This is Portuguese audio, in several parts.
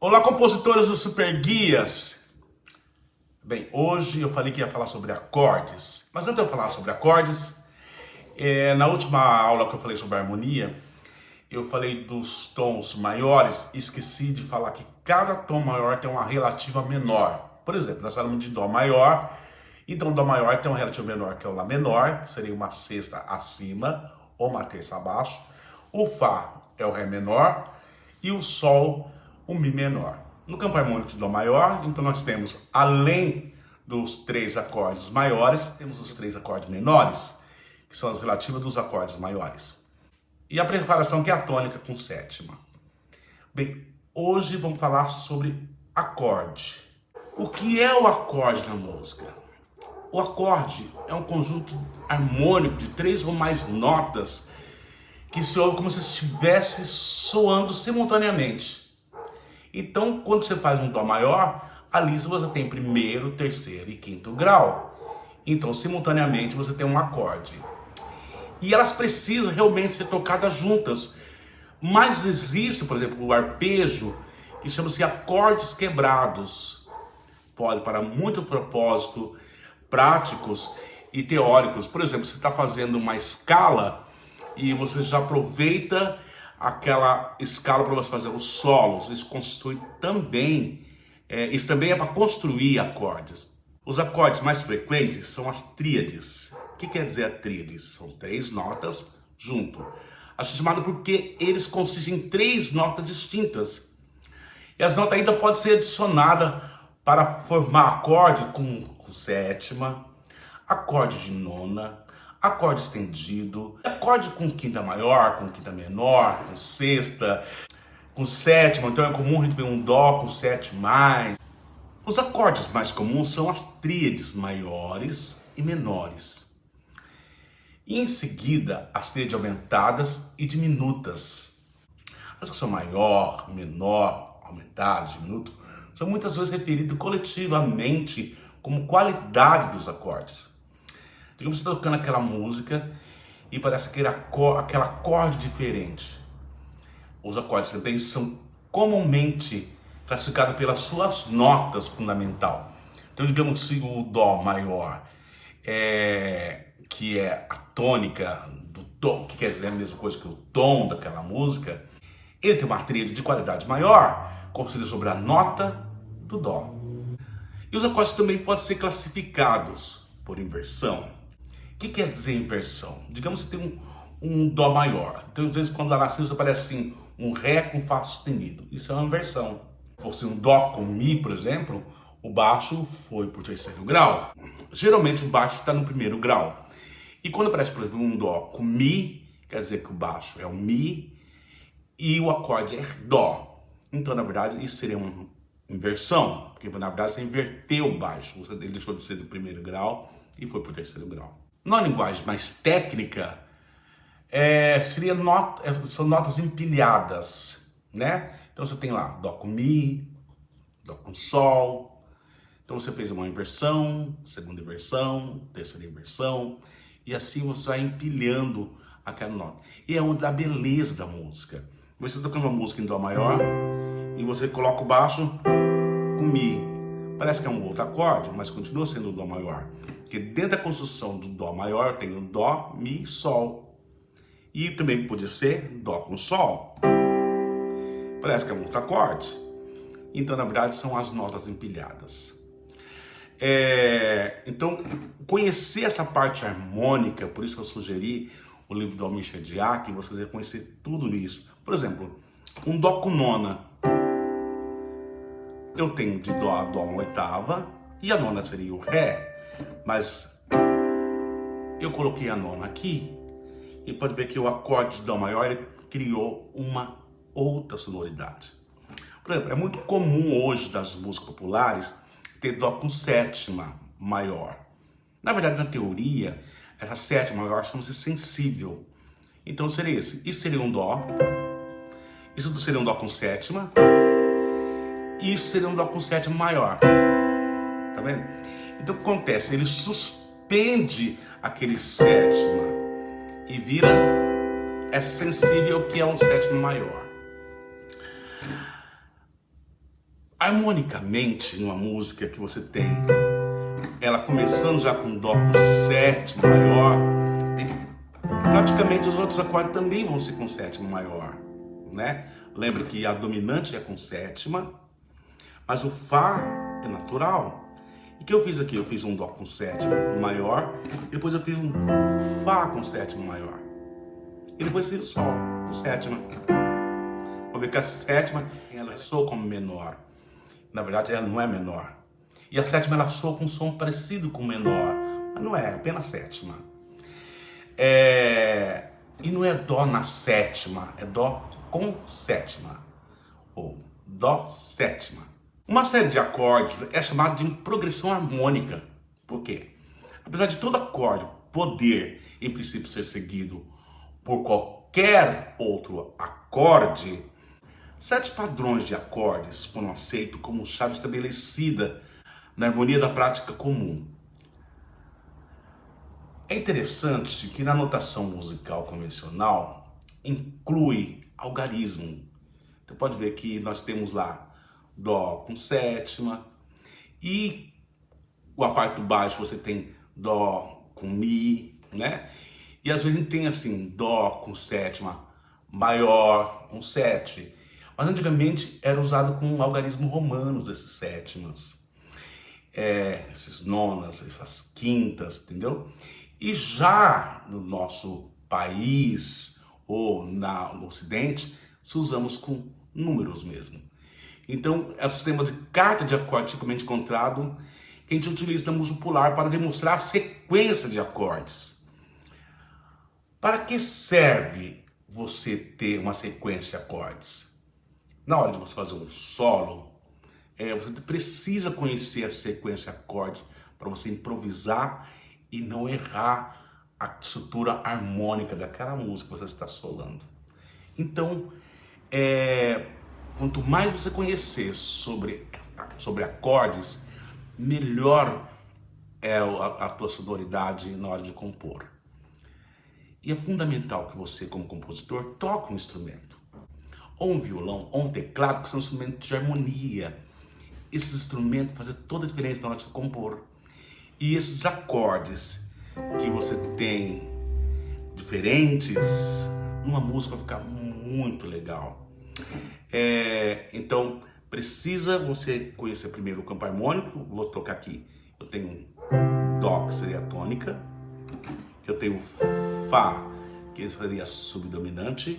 Olá, compositores do Super Guias! Bem, hoje eu falei que ia falar sobre acordes, mas antes de eu falar sobre acordes, na última aula que eu falei sobre harmonia, eu falei dos tons maiores e esqueci de falar que cada tom maior tem uma relativa menor. Por exemplo, nós falamos de Dó maior, então Dó maior tem uma relativa menor que é o Lá menor, que seria uma sexta acima ou uma terça abaixo. O Fá é o Ré menor e o Sol o Mi menor. No campo harmônico de Dó maior, então nós temos, além dos três acordes maiores, temos os três acordes menores, que são as relativas dos acordes maiores. E a preparação que é a tônica com sétima. Bem, hoje vamos falar sobre acorde. O que é o acorde na música? O acorde é um conjunto harmônico de três ou mais notas que se ouve como se estivesse soando simultaneamente. Então, quando você faz um Dó maior, ali você tem primeiro, terceiro e quinto grau. Então, simultaneamente, você tem um acorde. E elas precisam realmente ser tocadas juntas. Mas existe, por exemplo, o arpejo, que chama-se acordes quebrados. Pode para muito propósito, práticos e teóricos. Por exemplo, você está fazendo uma escala e você já aproveita aquela escala para você fazer os solos. Isso também é para construir acordes. Os acordes mais frequentes são as tríades. O que quer dizer a tríades? São três notas junto. Assim chamado porque eles consistem em três notas distintas. E as notas ainda podem ser adicionadas para formar acorde com sétima, acorde de nona, acorde estendido, acorde com quinta maior, com quinta menor, com sexta, com sétima. Então é comum a gente ver um Dó com sete mais. Os acordes mais comuns são as tríades maiores e menores. E em seguida, as tríades aumentadas e diminutas. As que são maior, menor, aumentado, diminuto, são muitas vezes referidas coletivamente como qualidade dos acordes. Digamos que você está tocando aquela música e parece aquele acorde diferente. Os acordes também são comumente classificados pelas suas notas fundamental. Então, digamos que o Dó maior, que é a tônica do tom, que quer dizer a mesma coisa que o tom daquela música, ele tem uma tríade de qualidade maior, construída sobre a nota do Dó. E os acordes também podem ser classificados por inversão. O que quer dizer inversão? Digamos que você tem um Dó maior. Então, às vezes, quando lá na cifra aparece assim, um Ré com Fá sustenido. Isso é uma inversão. Se fosse um Dó com Mi, por exemplo, o baixo foi para o terceiro grau. Geralmente, o baixo está no primeiro grau. E quando aparece, por exemplo, um Dó com Mi, quer dizer que o baixo é o Mi e o acorde é Dó. Então, na verdade, isso seria uma inversão. Porque, na verdade, você inverteu o baixo. Ele deixou de ser do primeiro grau e foi para o terceiro grau. Na linguagem mais técnica, são notas empilhadas, né? Então você tem lá Dó com Mi, Dó com Sol. Então você fez uma inversão, segunda inversão, terceira inversão, e assim você vai empilhando aquela nota. E é onde dá a beleza da música. Você está tocando uma música em Dó maior e você coloca o baixo com Mi. Parece que é um outro acorde, mas continua sendo o Dó maior. Porque dentro da construção do Dó maior tem o Dó, Mi, Sol. E também pode ser Dó com Sol. Parece que é um outro acorde. Então, na verdade, são as notas empilhadas. Então, conhecer essa parte harmônica, por isso que eu sugeri o livro do Almir Shediac, que você vai conhecer tudo isso. Por exemplo, um Dó com nona. Eu tenho de Dó a Dó uma oitava, e a nona seria o Ré. Mas eu coloquei a nona aqui e pode ver que o acorde de Dó maior ele criou uma outra sonoridade. Por exemplo, é muito comum hoje das músicas populares ter Dó com sétima maior. Na verdade, na teoria, essa sétima maior chama-se sensível. Então seria esse. Isso seria um Dó. Isso seria um Dó com sétima. E isso seria um Dó com sétima maior. Tá vendo? Então o que acontece? Ele suspende aquele sétima e vira sensível, que é um sétima maior. Harmonicamente, numa música que você tem, ela começando já com Dó com sétima maior, praticamente os outros acordes também vão ser com sétima maior, né? Lembra que a dominante é com sétima, mas o Fá é natural. E o que eu fiz aqui? Eu fiz um Dó com sétima maior, e depois eu fiz um Fá com sétima maior. E depois fiz o Sol com sétima. Vou ver que a sétima, ela soa como menor. Na verdade, ela não é menor. E a sétima, ela soa com um som parecido com o menor. Mas não é, apenas sétima. E não é Dó na sétima, é Dó com sétima. Ou Dó sétima. Uma série de acordes é chamada de progressão harmônica. Por quê? Apesar de todo acorde poder, em princípio, ser seguido por qualquer outro acorde, certos padrões de acordes foram aceitos como chave estabelecida na harmonia da prática comum. É interessante que na notação musical convencional inclui algarismo. Você pode ver que nós temos lá Dó com sétima e a parte do baixo você tem Dó com Mi, né? E às vezes tem assim Dó com sétima maior com 7. Mas antigamente era usado com algarismo romanos esses sétimas, esses nonas, essas quintas, entendeu? E já no nosso país ou no Ocidente, se usamos com números mesmo. Então é o sistema de carta de acorde tipicamente encontrado que a gente utiliza na música popular para demonstrar a sequência de acordes. Para que serve você ter uma sequência de acordes? Na hora de você fazer um solo, você precisa conhecer a sequência de acordes para você improvisar e não errar a estrutura harmônica daquela música que você está solando. Então, quanto mais você conhecer sobre acordes, melhor é a tua sonoridade na hora de compor. E é fundamental que você, como compositor, toque um instrumento. Ou um violão, ou um teclado, que são instrumentos de harmonia. Esses instrumentos fazem toda a diferença na hora de você compor. E esses acordes que você tem diferentes, uma música vai ficar muito legal. Então, precisa você conhecer primeiro o campo harmônico. Vou tocar aqui. Eu tenho Dó, que seria a tônica. Eu tenho Fá, que seria a subdominante.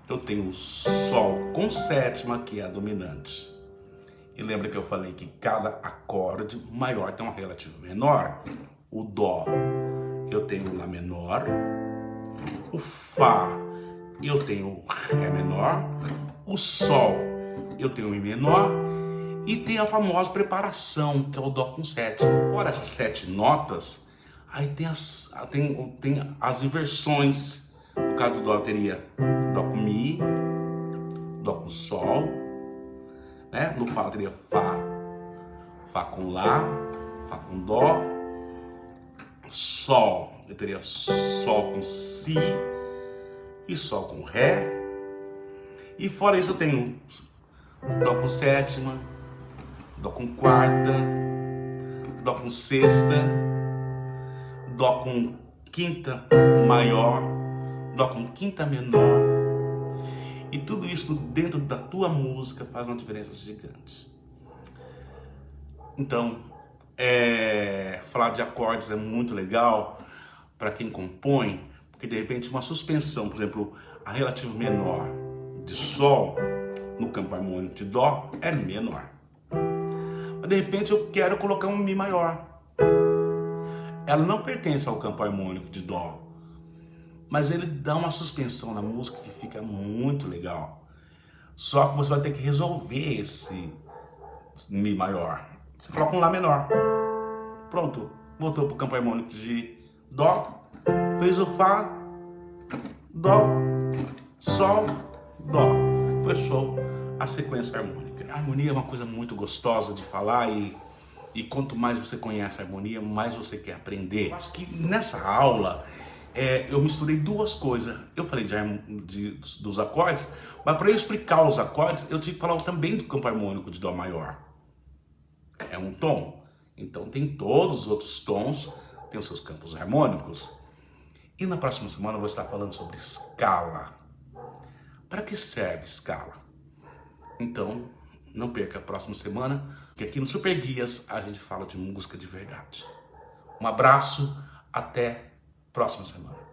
Eu tenho Sol com sétima, que é a dominante. E lembra que eu falei que cada acorde maior tem uma relativa menor? O Dó, eu tenho Lá menor. O Fá, eu tenho Ré menor. O Sol, eu tenho Mi menor. E tem a famosa preparação, que é o Dó com sétima. Fora essas 7 notas, aí tem as inversões. No caso do Dó, eu teria Dó com Mi, Dó com Sol, né? No Fá eu teria Fá, Fá com Lá, Fá com Dó. Sol, eu teria Sol com Si e Sol com Ré. E fora isso eu tenho Dó com sétima, Dó com quarta, Dó com sexta, Dó com quinta maior, Dó com quinta menor. E tudo isso dentro da tua música faz uma diferença gigante. Então, falar de acordes é muito legal para quem compõe, porque de repente uma suspensão, por exemplo, a relativa menor de Sol no campo harmônico de Dó é menor. Mas de repente eu quero colocar um Mi maior. Ela não pertence ao campo harmônico de Dó, mas ele dá uma suspensão na música que fica muito legal. Só que você vai ter que resolver esse Mi maior. Você coloca um Lá menor. Pronto, voltou para o campo harmônico de Dó, fez o Fá, Dó, Sol, Dó. Fechou a sequência harmônica. A harmonia é uma coisa muito gostosa de falar e quanto mais você conhece a harmonia, mais você quer aprender. Eu acho que nessa aula eu misturei duas coisas. Eu falei dos acordes, mas para eu explicar os acordes, eu tive que falar também do campo harmônico de Dó maior. É um tom. Então tem todos os outros tons, tem os seus campos harmônicos. E na próxima semana eu vou estar falando sobre escala. Para que serve escala? Então, não perca a próxima semana, que aqui no Super Guias a gente fala de música de verdade. Um abraço, até a próxima semana.